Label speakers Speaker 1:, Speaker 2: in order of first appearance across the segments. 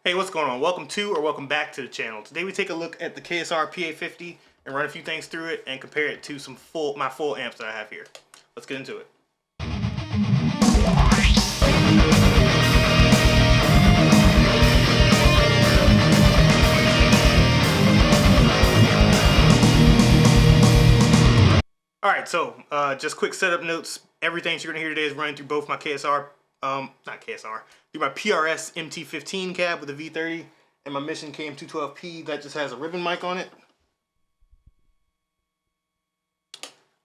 Speaker 1: Hey, what's going on? Welcome to or welcome back to the channel. Today we take a look at the KSR PA50 and run a few things through it and compare it to my full amps that I have here. Let's get into it. Alright, so just quick setup notes. Everything you're going to hear today is running through both my KSR, through my PRS MT15 cab with a V30 and my Mission KM212P that just has a ribbon mic on it.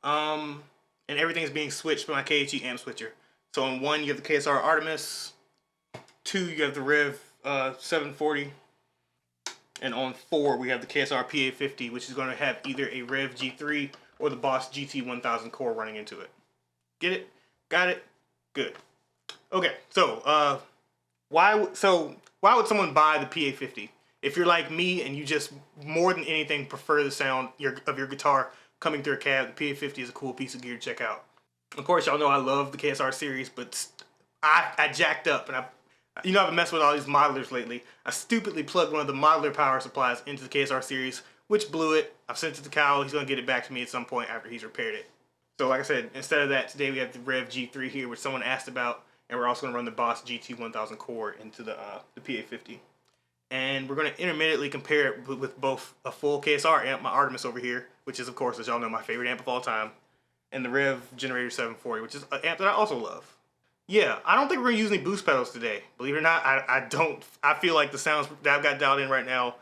Speaker 1: And everything's being switched by my KHE amp switcher. So on 1 you have the KSR Artemis, 2 you have the Revv 740, and on 4 we have the KSR PA50, which is going to have either a Revv G3 or the Boss GT1000 Core running into it. Get it? Got it? Good. Okay, so why would someone buy the PA50? If you're like me and you just more than anything prefer the sound of your guitar coming through a cab, the PA50 is a cool piece of gear to check out. Of course, y'all know I love the KSR series, but I jacked up and I've been messing with all these modelers lately. I stupidly plugged one of the modeler power supplies into the KSR series, which blew it. I've sent it to Kyle. He's going to get it back to me at some point after he's repaired it. So like I said, instead of that, today we have the Revv G3 here, which someone asked about, and we're also going to run the Boss GT1000 Core into the PA50. And we're going to intermittently compare it with both a full KSR amp, my Artemis over here, which is, of course, as y'all know, my favorite amp of all time, and the Revv Generator 740, which is an amp that I also love. Yeah, I don't think we're going to use any boost pedals today. Believe it or not, I feel like the sounds that I've got dialed in right now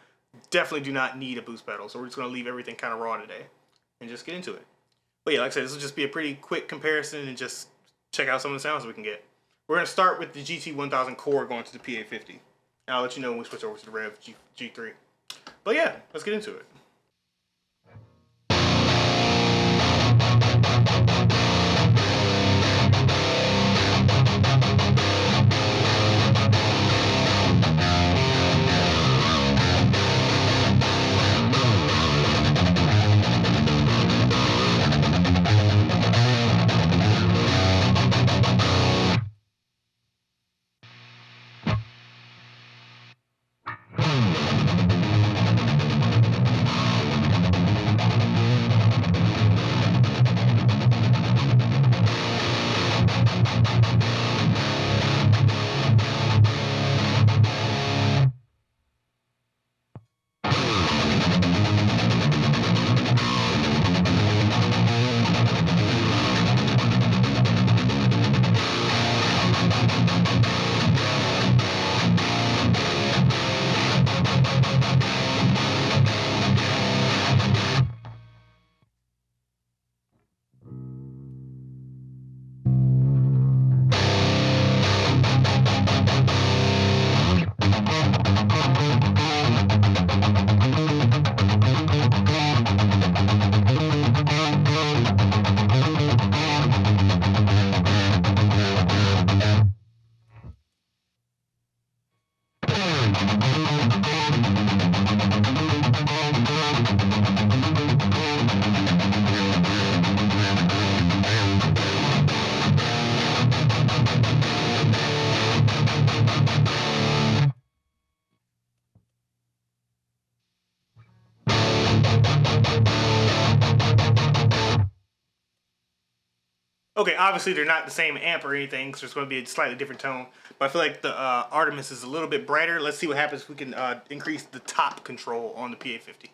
Speaker 1: definitely do not need a boost pedal. So we're just going to leave everything kind of raw today and just get into it. But yeah, like I said, this will just be a pretty quick comparison and just check out some of the sounds we can get. We're going to start with the GT1000 Core going to the PA50. And I'll let you know when we switch over to the Revv G3. But yeah, let's get into it. Okay, obviously they're not the same amp or anything, because there's going to be a slightly different tone. But I feel like the Artemis is a little bit brighter. Let's see what happens if we can increase the top control on the PA50.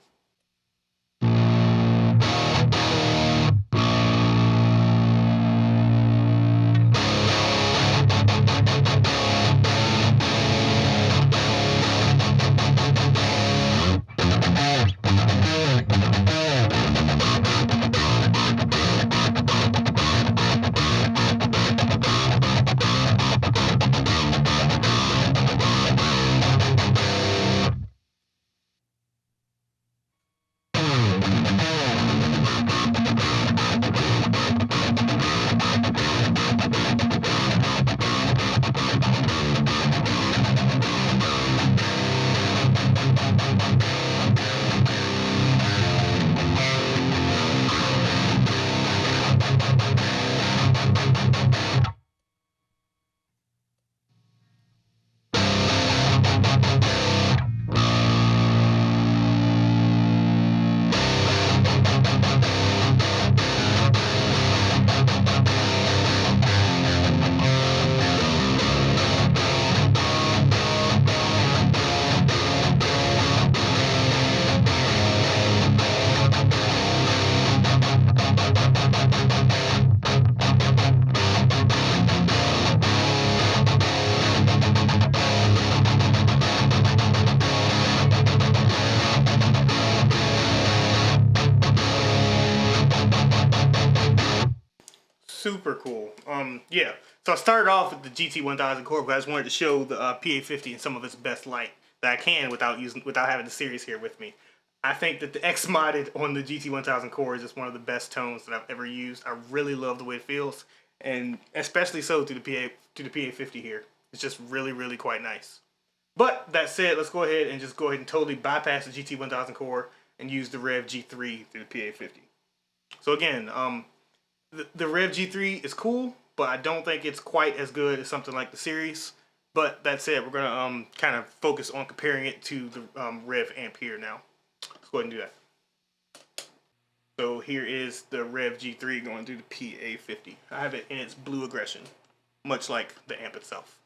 Speaker 1: super cool. Yeah. So I started off with the GT1000 Core, but I just wanted to show the PA50 in some of its best light that I can without having the series here with me. I think that the X modded on the GT1000 Core is just one of the best tones that I've ever used. I really love the way it feels, and especially so through the PA50 here. It's just really, really quite nice. But that said, let's go ahead and totally bypass the GT1000 Core and use the Revv G3 through the PA50. So again, the Revv G3 is cool, but I don't think it's quite as good as something like the series. But that said, we're gonna kind of focus on comparing it to the Revv Amp here now. Let's go ahead and do that. So here is the Revv G3 going through the PA50. I have it in its blue aggression, much like the amp itself.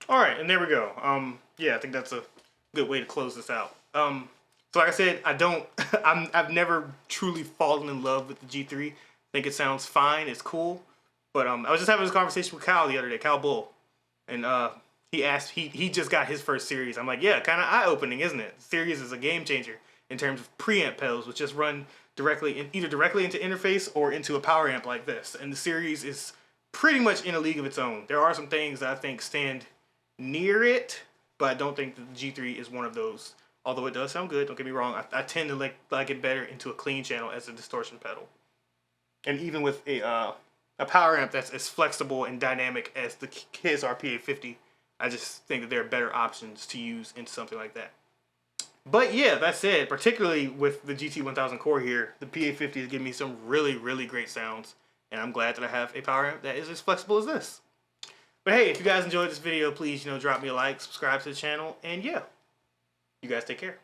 Speaker 1: Alright, and there we go. Yeah, I think that's a good way to close this out. So like I said, I've never truly fallen in love with the G3. I think it sounds fine, it's cool. But I was just having this conversation with Kyle the other day, Kyle Bull. And he asked, he just got his first series. I'm like, yeah, kind of eye-opening, isn't it? The series is a game changer in terms of preamp pedals, which just run either directly into interface or into a power amp like this. And the series is pretty much in a league of its own. There are some things that I think stand near it, but I don't think that the G3 is one of those. Although it does sound good, don't get me wrong, I tend to like it better into a clean channel as a distortion pedal. And even with a power amp that's as flexible and dynamic as the KSR PA50, I just think that there are better options to use into something like that. But yeah, that said, particularly with the GT1000 Core here, the PA50 is giving me some really, really great sounds. And I'm glad that I have a power amp that is as flexible as this. But hey, if you guys enjoyed this video, please, drop me a like, subscribe to the channel, and yeah, you guys take care.